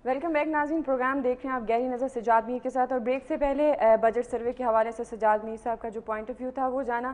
Welcome back ناظرین، programme دیکھ رہے ہیں آپ گہری نظر سجاد میر کے ساتھ، اور بریک سے پہلے بجٹ سروے کے حوالے سے سجاد میر صاحب کا جو پوائنٹ آف ویو تھا وہ جانا۔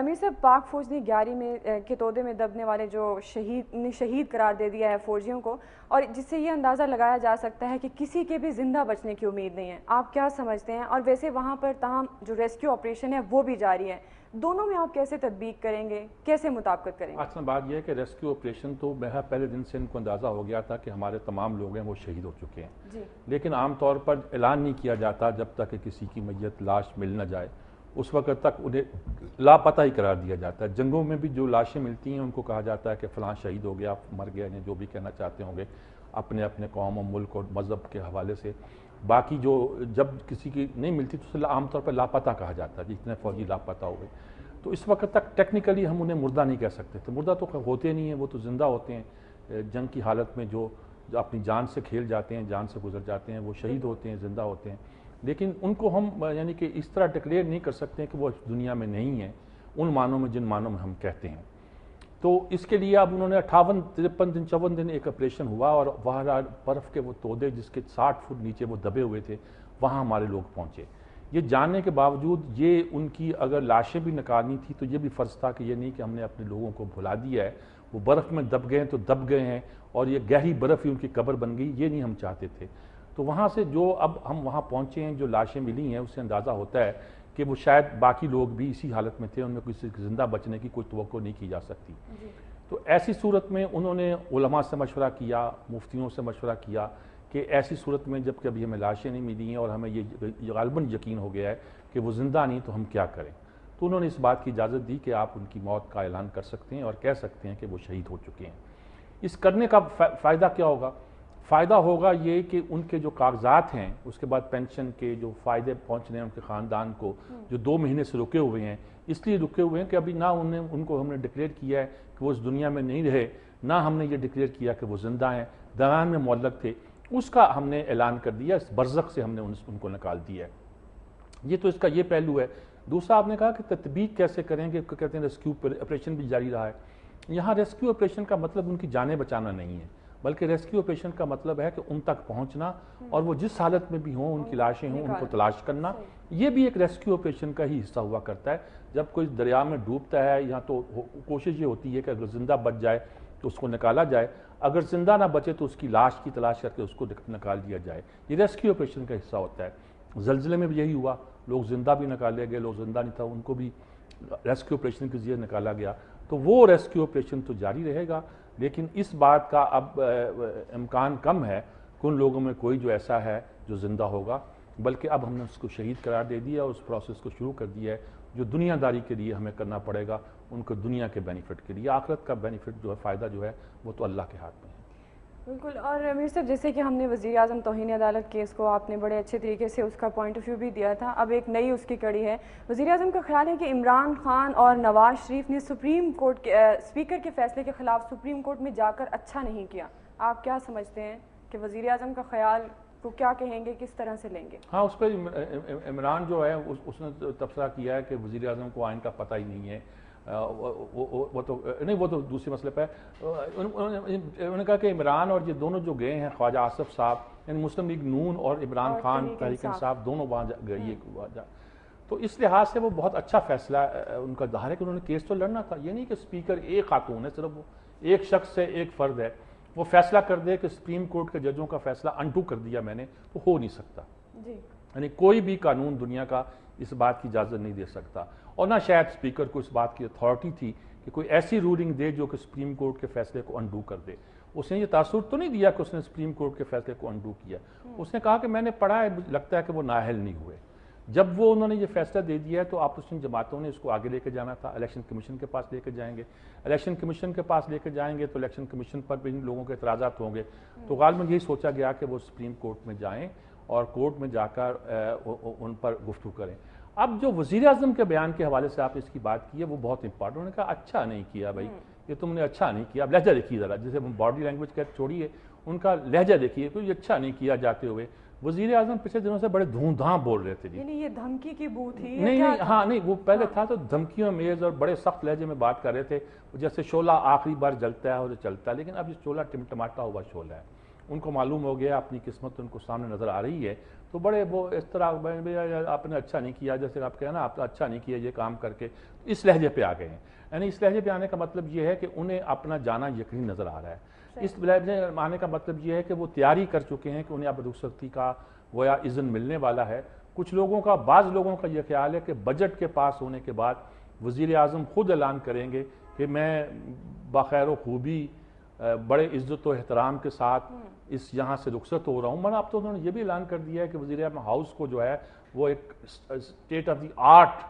میر صاحب، پاک فوج نے 11 میں کے تودے میں دبنے والے جو شہید قرار دے دیا ہے فوجیوں کو، اور جس سے یہ اندازہ لگایا جا سکتا ہے کہ کسی کے بھی زندہ بچنے کی امید نہیں ہے، آپ کیا سمجھتے ہیں؟ اور ویسے وہاں پر تاہم جو ریسکیو آپریشن ہے وہ بھی جاری ہے، دونوں میں آپ کیسے تطبیق کریں گے، کیسے مطابقت کریں گے؟ اصل بات یہ ہے کہ ریسکیو آپریشن تو پہلے دن سے ان کو اندازہ ہو گیا تھا کہ ہمارے تمام لوگ ہیں وہ شہید ہو چکے ہیں جی، لیکن عام طور پر اعلان نہیں کیا جاتا جب تک کہ کسی کی میت لاش مل نہ جائے، اس وقت تک انہیں لاپتہ ہی قرار دیا جاتا ہے۔ جنگوں میں بھی جو لاشیں ملتی ہیں ان کو کہا جاتا ہے کہ فلاں شہید ہو گیا، مر گیا، جو بھی کہنا چاہتے ہوں گے اپنے اپنے قوم و ملک اور مذہب کے حوالے سے۔ باقی جو جب کسی کی نہیں ملتی تو اسے عام طور پر لاپتہ کہا جاتا ہے، جتنے فوجی لاپتہ ہو گئے۔ تو اس وقت تک ٹیکنیکلی ہم انہیں مردہ نہیں کہہ سکتے تھے، مردہ تو ہوتے نہیں ہیں، وہ تو زندہ ہوتے ہیں۔ جنگ کی حالت میں جو اپنی جان سے کھیل جاتے ہیں، جان سے گزر جاتے ہیں، وہ شہید ہوتے ہیں، زندہ ہوتے ہیں، لیکن ان کو ہم یعنی کہ اس طرح ڈکلیئر نہیں کر سکتے کہ وہ دنیا میں نہیں ہیں ان معنوں میں جن معنوں میں ہم کہتے ہیں۔ تو اس کے لیے اب انہوں نے 58 53 دن 54 دن ایک آپریشن ہوا، اور وہاں برف کے وہ تودے جس کے 60 فٹ نیچے وہ دبے ہوئے تھے، وہاں ہمارے لوگ پہنچے۔ یہ جاننے کے باوجود یہ ان کی اگر لاشیں بھی نکالنی تھی تو یہ بھی فرض تھا کہ یہ نہیں کہ ہم نے اپنے لوگوں کو بھلا دیا ہے، وہ برف میں دب گئے ہیں تو دب گئے ہیں، اور یہ گہری برف ہی ان کی قبر بن گئی، یہ نہیں ہم چاہتے تھے۔ تو وہاں سے جو اب ہم وہاں پہنچے ہیں، جو لاشیں ملی ہیں، اس سے اندازہ ہوتا ہے کہ وہ شاید باقی لوگ بھی اسی حالت میں تھے، ان میں کسی زندہ بچنے کی کوئی توقع نہیں کی جا سکتی۔ تو ایسی صورت میں انہوں نے علماء سے مشورہ کیا، مفتیوں سے مشورہ کیا کہ ایسی صورت میں جب کہ ابھی ہمیں لاشیں نہیں ملی ہیں اور ہمیں یہ غالباً یقین ہو گیا ہے کہ وہ زندہ نہیں، تو ہم کیا کریں؟ تو انہوں نے اس بات کی اجازت دی کہ آپ ان کی موت کا اعلان کر سکتے ہیں اور کہہ سکتے ہیں کہ وہ شہید ہو چکے ہیں۔ اس کرنے کا فائدہ کیا ہوگا؟ فائدہ ہوگا یہ کہ ان کے جو کاغذات ہیں، اس کے بعد پینشن کے جو فائدے پہنچنے ہیں ان کے خاندان کو، جو 2 مہینے سے رکے ہوئے ہیں، اس لیے رکے ہوئے ہیں کہ ابھی نہ ان کو ہم نے ڈکلیئر کیا ہے کہ وہ اس دنیا میں نہیں رہے، نہ ہم نے یہ ڈکلیئر کیا کہ وہ زندہ ہیں، درمیان میں معلق تھے، اس کا ہم نے اعلان کر دیا، اس برزخ سے ہم نے ان کو نکال دیا ہے۔ یہ تو اس کا یہ پہلو ہے۔ دوسرا آپ نے کہا کہ تطبیق کیسے کریں گے، کہتے ہیں ریسکیو آپریشن بھی جاری رہا ہے۔ یہاں ریسکیو آپریشن کا مطلب ان کی جانیں بچانا نہیں ہے، بلکہ ریسکیو آپریشن کا مطلب ہے کہ ان تک پہنچنا، اور وہ جس حالت میں بھی ہوں، ان کی لاشیں ہوں، ان کو تلاش کرنا، یہ بھی ایک ریسکیو آپریشن کا ہی حصہ ہوا کرتا ہے۔ جب کوئی دریا میں ڈوبتا ہے یہاں تو کوشش یہ ہوتی ہے کہ اگر زندہ بچ جائے تو اس کو نکالا جائے، اگر زندہ نہ بچے تو اس کی لاش کی تلاش کر کے اس کو نکال دیا جائے، یہ ریسکیو آپریشن کا حصہ ہوتا ہے۔ زلزلے میں بھی یہی ہوا، لوگ زندہ بھی نکالے گئے، لوگ زندہ نہیں تھا ان کو بھی ریسکیو آپریشن کے ذریعے نکالا گیا۔ تو وہ ریسکیو آپریشن تو جاری رہے گا، لیکن اس بات کا اب امکان کم ہے کہ ان لوگوں میں کوئی جو ایسا ہے جو زندہ ہوگا، بلکہ اب ہم نے اس کو شہید قرار دے دیا اور اس پروسیس کو شروع کر دیا ہے جو دنیا داری کے لیے ہمیں کرنا پڑے گا، ان کو دنیا کے بینیفٹ کے لیے۔ آخرت کا بینیفٹ جو ہے، فائدہ جو ہے، وہ تو اللہ کے ہاتھ میں ہے۔ بالکل۔ اور میر صاحب، جیسے کہ ہم نے وزیر اعظم توہین عدالت کیس کو آپ نے بڑے اچھے طریقے سے اس کا پوائنٹ آف ویو بھی دیا تھا، اب ایک نئی اس کی کڑی ہے۔ وزیر اعظم کا خیال ہے کہ عمران خان اور نواز شریف نے سپریم کورٹ کے اسپیکر کے فیصلے کے خلاف سپریم کورٹ میں جا کر اچھا نہیں کیا، آپ کیا سمجھتے ہیں کہ وزیر اعظم کا خیال کو کیا کہیں گے، کس طرح سے لیں گے؟ ہاں، اس پہ عمران جو ہے اس نے تبصرہ کیا ہے کہ وزیر اعظم کو آئین کا پتہ ہی نہیں ہے، وہ تو دوسرے مسئلے پہ انہوں نے کہا کہ عمران اور یہ دونوں جو گئے ہیں، خواجہ آصف صاحب، یعنی مسلم لیگ نون اور عمران خان تحریک انصاف، دونوں وہاں گئی، تو اس لحاظ سے وہ بہت اچھا فیصلہ ان کا ظاہر ہے کہ انہوں نے کیس تو لڑنا تھا۔ یہ نہیں کہ اسپیکر ایک خاتون ہے، صرف وہ ایک شخص سے ایک فرد ہے، وہ فیصلہ کر دے کہ سپریم کورٹ کے ججوں کا فیصلہ انڈو کر دیا میں نے، تو ہو نہیں سکتا۔ یعنی کوئی بھی قانون دنیا کا اس بات کی اجازت نہیں دے سکتا، اور نہ شاید اسپیکر کو اس بات کی اتھارٹی تھی کہ کوئی ایسی رولنگ دے جو کہ سپریم کورٹ کے فیصلے کو انڈو کر دے۔ اس نے یہ تاثر تو نہیں دیا کہ اس نے سپریم کورٹ کے فیصلے کو انڈو کیا، اس نے کہا کہ میں نے پڑھا ہے، لگتا ہے کہ وہ نااہل نہیں ہوئے۔ جب وہ انہوں نے یہ فیصلہ دے دیا ہے تو آپوزیشن جماعتوں نے اس کو آگے لے کے جانا تھا، الیکشن کمیشن کے پاس لے کے جائیں گے، الیکشن کمیشن کے پاس لے کے جائیں گے تو الیکشن کمیشن پر بھی ان لوگوں کے اعتراضات ہوں گے، تو غالباً یہی سوچا گیا کہ وہ سپریم کورٹ میں جائیں اور کورٹ میں جا کر ان پر گفتگو کریں۔ اب جو وزیر اعظم کے بیان کے حوالے سے آپ نے اس کی بات کی ہے، وہ بہت امپورٹنٹ، انہوں نے کہا اچھا نہیں کیا بھائی، یہ تم نے اچھا نہیں کیا۔ اب لہجہ دیکھیے ذرا، جیسے باڈی لینگویج کا چھوڑیے، ان کا لہجہ دیکھیے، کوئی اچھا نہیں کیا جاتے ہوئے۔ وزیر اعظم پچھلے دنوں سے بڑے دھوم دھام بول رہے تھے، یعنی یہ دھمکی کی بو تھی؟ نہیں، ہاں نہیں، وہ پہلے تھا تو دھمکیوں میز اور بڑے سخت لہجے میں بات کر رہے تھے، جیسے شعلہ آخری بار جلتا ہے اور چلتا ہے، لیکن اب یہ شعلہ ٹمٹماتا ہوا شعلہ ہے، ان کو معلوم ہو گیا اپنی قسمت ان کو سامنے نظر آ رہی ہے، تو بڑے وہ اس طرح آپ نے اچھا نہیں کیا، جیسے آپ کہنا آپ نے اچھا نہیں کیا یہ کام کر کے، اس لہجے پہ آ گئے ہیں. یعنی اس لہجے پہ آنے کا مطلب یہ ہے کہ انہیں اپنا جانا یقینی نظر آ رہا ہے. اس لہجے آنے کا مطلب یہ ہے کہ وہ تیاری کر چکے ہیں کہ انہیں اب رخصتی کا گویا اذن ملنے والا ہے. کچھ لوگوں کا، بعض لوگوں کا یہ خیال ہے کہ بجٹ کے پاس ہونے کے بعد وزیر اعظم خود اعلان کریں گے کہ میں بخیر و خوبی بڑے عزت و احترام کے ساتھ اس یہاں سے رخصت ہو رہا ہوں. اب تو انہوں نے یہ بھی اعلان کر دیا ہے کہ وزیر اعظم ہاؤس کو جو ہے وہ ایک اسٹیٹ آف دی آرٹ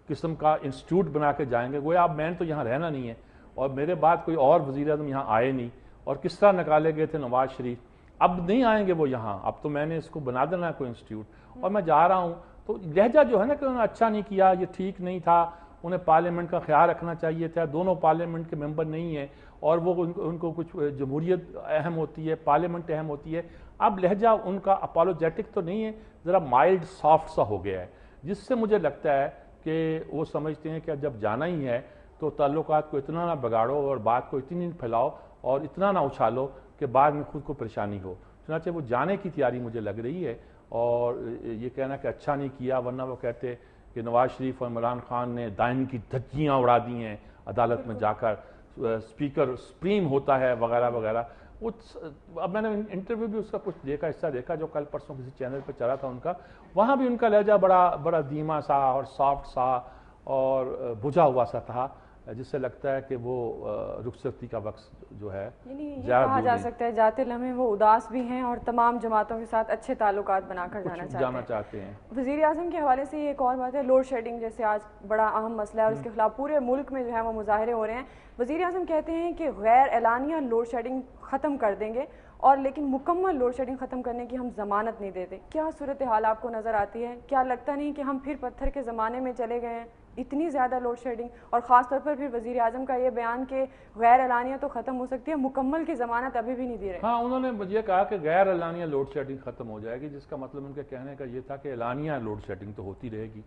قسم کا انسٹیٹیوٹ بنا کے جائیں گے. گویا اب میں نے تو یہاں رہنا نہیں ہے اور میرے بعد کوئی اور وزیر اعظم یہاں آئے نہیں. اور کس طرح نکالے گئے تھے نواز شریف، اب نہیں آئیں گے وہ یہاں، اب تو میں نے اس کو بنا دینا ہے کوئی انسٹیٹیوٹ اور میں جا رہا ہوں. تو لہجہ جو ہے نا کہ انہوں نے اچھا نہیں کیا، یہ ٹھیک نہیں تھا، انہیں پارلیمنٹ کا خیال رکھنا چاہیے تھا. دونوں پارلیمنٹ کے ممبر نہیں ہیں اور وہ ان کو کچھ جمہوریت اہم ہوتی ہے، پارلیمنٹ اہم ہوتی ہے. اب لہجہ ان کا اپالوجیٹک تو نہیں ہے، ذرا مائلڈ سافٹ سا ہو گیا ہے، جس سے مجھے لگتا ہے کہ وہ سمجھتے ہیں کہ جب جانا ہی ہے تو تعلقات کو اتنا نہ بگاڑو اور بات کو اتنی نہ پھیلاؤ اور اتنا نہ اچھالو کہ بعد میں خود کو پریشانی ہو. چنانچہ وہ جانے کی تیاری مجھے لگ رہی ہے. اور یہ کہنا کہ اچھا نہیں کیا، ورنہ وہ کہتے کہ نواز شریف اور عمران خان نے دائن کی دھجیاں اڑا دی ہیں عدالت میں جا کر، اسپیکر سپریم ہوتا ہے وغیرہ وغیرہ. اب میں نے انٹرویو بھی اس کا کچھ دیکھا، حصہ دیکھا جو کل پرسوں کسی چینل پہ چلا تھا ان کا، وہاں بھی ان کا لہجہ بڑا دھیما سا اور سافٹ سا اور بجھا ہوا سا تھا، جس سے لگتا ہے کہ وہ رخصتی کا وقت جو ہے یعنی یہ کہا جا سکتا ہے جاتے لمحے وہ اداس بھی ہیں اور تمام جماعتوں کے ساتھ اچھے تعلقات بنا کر جانا چاہتے ہیں. وزیر اعظم کے حوالے سے ایک اور بات ہے، لوڈ شیڈنگ جیسے آج بڑا اہم مسئلہ ہے اور اس کے خلاف پورے ملک میں جو ہے وہ مظاہرے ہو رہے ہیں. وزیر اعظم کہتے ہیں کہ غیر اعلانیہ لوڈ شیڈنگ ختم کر دیں گے اور لیکن مکمل لوڈ شیڈنگ ختم کرنے کی ہم ضمانت نہیں دیتے. کیا صورتحال آپ کو نظر آتی ہے؟ کیا لگتا نہیں کہ ہم پھر پتھر کے زمانے میں چلے گئے ہیں؟ اتنی زیادہ لوڈ شیڈنگ، اور خاص طور پر پھر وزیر اعظم کا یہ بیان کہ غیر اعلانیہ تو ختم ہو سکتی ہے، مکمل کی ضمانت ابھی بھی نہیں دے رہے. ہاں، انہوں نے یہ کہا کہ غیر اعلانیہ لوڈ شیڈنگ ختم ہو جائے گی، جس کا مطلب ان کے کہنے کا یہ تھا کہ اعلانیہ لوڈ شیڈنگ تو ہوتی رہے گی.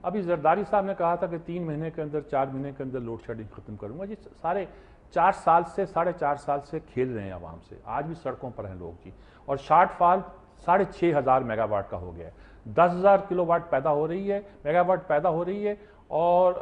ابھی زرداری صاحب نے کہا تھا کہ 3 مہینے کے اندر 4 مہینے کے اندر لوڈ شیڈنگ ختم کروں گا. جی سارے 4 سال سے 4.5 سال سے کھیل رہے ہیں عوام سے، آج بھی سڑکوں پر ہیں لوگ جی. اور شارٹ فال 6,500 میگا واٹ کا ہو گیا ہے. 10,000 کلو واٹ پیدا ہو رہی ہے، میگا واٹ پیدا ہو رہی ہے، اور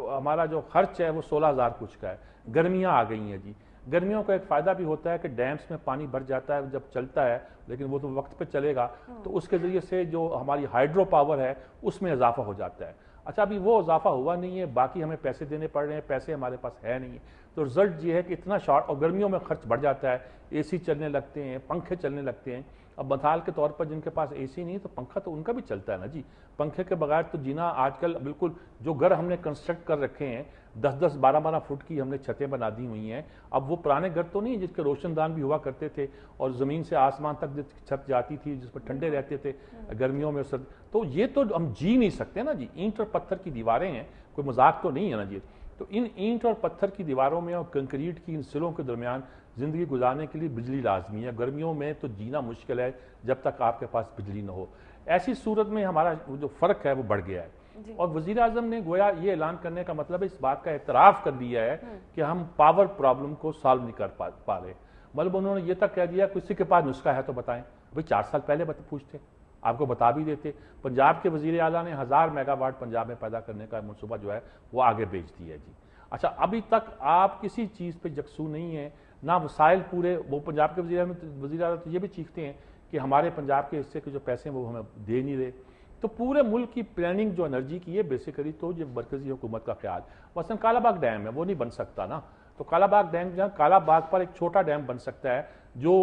ہمارا جو خرچ ہے وہ 16,000 کچھ کا ہے. گرمیاں آ گئی ہیں جی. گرمیوں کا ایک فائدہ بھی ہوتا ہے کہ ڈیمز میں پانی بھر جاتا ہے جب چلتا ہے، لیکن وہ تو وقت پہ چلے گا، تو اس کے ذریعے سے جو ہماری ہائیڈرو پاور ہے اس میں اضافہ ہو جاتا ہے. اچھا ابھی وہ اضافہ ہوا نہیں ہے، باقی ہمیں پیسے دینے پڑ رہے ہیں، پیسے ہمارے پاس ہے نہیں. تو رزلٹ یہ ہے کہ اتنا شارٹ، اور گرمیوں میں خرچ بڑھ جاتا ہے، اے سی چلنے لگتے ہیں، پنکھے چلنے لگتے ہیں. اب مثال کے طور پر جن کے پاس اے سی نہیں تو پنکھا تو ان کا بھی چلتا ہے نا جی. پنکھے کے بغیر تو جینا آج کل بالکل، جو گھر ہم نے کنسٹرکٹ کر رکھے ہیں 10-10 12-12 فٹ کی ہم نے چھتیں بنا دی ہوئی ہیں. اب وہ پرانے گھر تو نہیں جس کے روشن دان بھی ہوا کرتے تھے اور زمین سے آسمان تک چھت جاتی تھی جس پر ٹھنڈے رہتے تھے گرمیوں میں. تو یہ تو ہم جی نہیں سکتے نا جی. اینٹ اور پتھر کی دیواریں ہیں، کوئی مذاق تو نہیں ہے نا جی. تو ان اینٹ اور پتھر کی دیواروں میں اور کنکریٹ کی ان سلوں کے درمیان زندگی گزارنے کے لیے بجلی لازمی ہے. گرمیوں میں تو جینا مشکل ہے جب تک آپ کے پاس بجلی نہ ہو. ایسی صورت میں ہمارا جو فرق ہے وہ بڑھ گیا ہے. اور وزیر اعظم نے گویا یہ اعلان کرنے کا مطلب اس بات کا اعتراف کر دیا ہے کہ ہم پاور پرابلم کو سالو نہیں کر پا رہے. مطلب انہوں نے یہ تک کہہ دیا کسی کے پاس نسخہ ہے تو بتائیں. بھئی 4 سال پہلے پوچھتے، آپ کو بتا بھی دیتے. پنجاب کے وزیر اعلیٰ نے 1000 میگا واٹ پنجاب میں پیدا کرنے کا منصوبہ جو ہے وہ آگے بھیج دیا ہے جی. اچھا ابھی تک آپ کسی چیز پہ یکسو نہیں ہیں، نہ وسائل پورے. وہ پنجاب کے وزیر اعلیٰ تو یہ بھی چیختے ہیں کہ ہمارے پنجاب کے حصے کے جو پیسے ہیں وہ ہمیں دے نہیں رہے. تو پورے ملک کی پلاننگ جو انرجی کی ہے بیسیکلی تو یہ مرکزی حکومت کا خیال. مثلا کالا باغ ڈیم ہے وہ نہیں بن سکتا نا. تو کالا باغ ڈیم جہاں کالا باغ پر ایک چھوٹا ڈیم بن سکتا ہے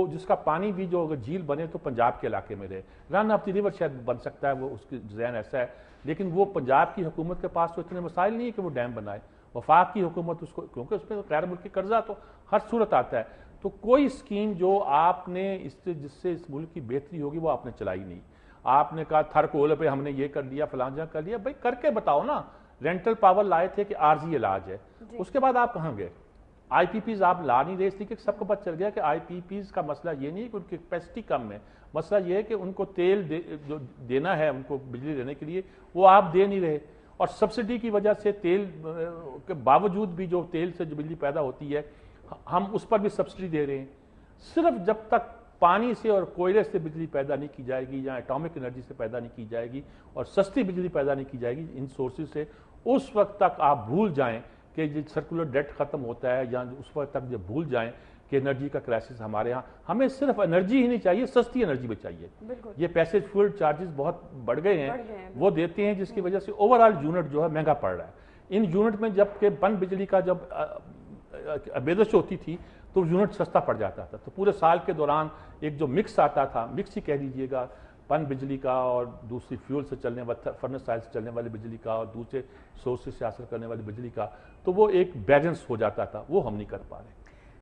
جس کا پانی بھی جو اگر جھیل بنے تو پنجاب کے علاقے میں رہے. رن آف دی ریور شاید بن سکتا ہے، وہ اس کی ڈیزائن ایسا ہے. لیکن وہ پنجاب کی حکومت کے پاس تو اتنے مسائل نہیں ہے کہ وہ ڈیم بنائے. وفاق کی حکومت اس کو، کیونکہ اس میں غیر ملکی قرضہ تو ہر صورت آتا ہے. تو کوئی اسکیم جو آپ نے جس سے اس ملک کی بہتری ہوگی وہ آپ نے چلائی نہیں. آپ نے کہا تھر کول پہ ہم نے یہ کر دیا، فلاں جگہ کر دیا. بھائی کر کے بتاؤ نا. رینٹل پاور لائے تھے کہ عارضی علاج ہے، اس کے بعد آپ کہاں گئے؟ آئی پی پیز آپ لا نہیں رہے، اس لیے کہ سب کو پتہ چل گیا کہ آئی پی پیز کا مسئلہ یہ نہیں ہے کہ ان کی کیپیسٹی کم ہے. مسئلہ یہ ہے کہ ان کو تیل جو دینا ہے ان کو بجلی دینے کے لیے وہ آپ دے نہیں رہے. اور سبسڈی کی وجہ سے تیل کے باوجود بھی جو تیل سے جو بجلی پیدا ہوتی ہے ہم اس پر بھی سبسڈی دے رہے ہیں. صرف جب تک پانی سے اور کوئلے سے بجلی پیدا نہیں کی جائے گی یا ایٹامک انرجی سے پیدا نہیں کی جائے گی اور سستی بجلی پیدا نہیں کی جائے گی ان سورسز سے، اس وقت تک آپ بھول جائیں کہ یہ سرکولر ڈیٹ ختم ہوتا ہے، یا اس وقت تک یہ بھول جائیں کہ انرجی کا کرائسس ہمارے ہاں، ہمیں صرف انرجی ہی نہیں چاہیے، سستی انرجی بھی چاہیے۔ یہ پیسیج فیول چارجز بہت بڑھ گئے ہیں، وہ دیتے ہیں جس کی وجہ سے اوور آل یونٹ جو ہے مہنگا پڑ رہا ہے۔ ان یونٹ میں جب کہ پن بجلی کا جب آمیزش ہوتی تھی تو یونٹ سستا پڑ جاتا تھا، تو پورے سال کے دوران ایک جو مکس آتا تھا، مکس ہی کہہ لیجیے گا، پن بجلی کا اور دوسری فیول سے چلنے والی فرنس آئل سے چلنے والی بجلی کا اور دوسرے سورسز سے حاصل کرنے والی بجلی کا، تو وہ ایک بیلنس ہو جاتا تھا، وہ ہم نہیں کر پا رہے۔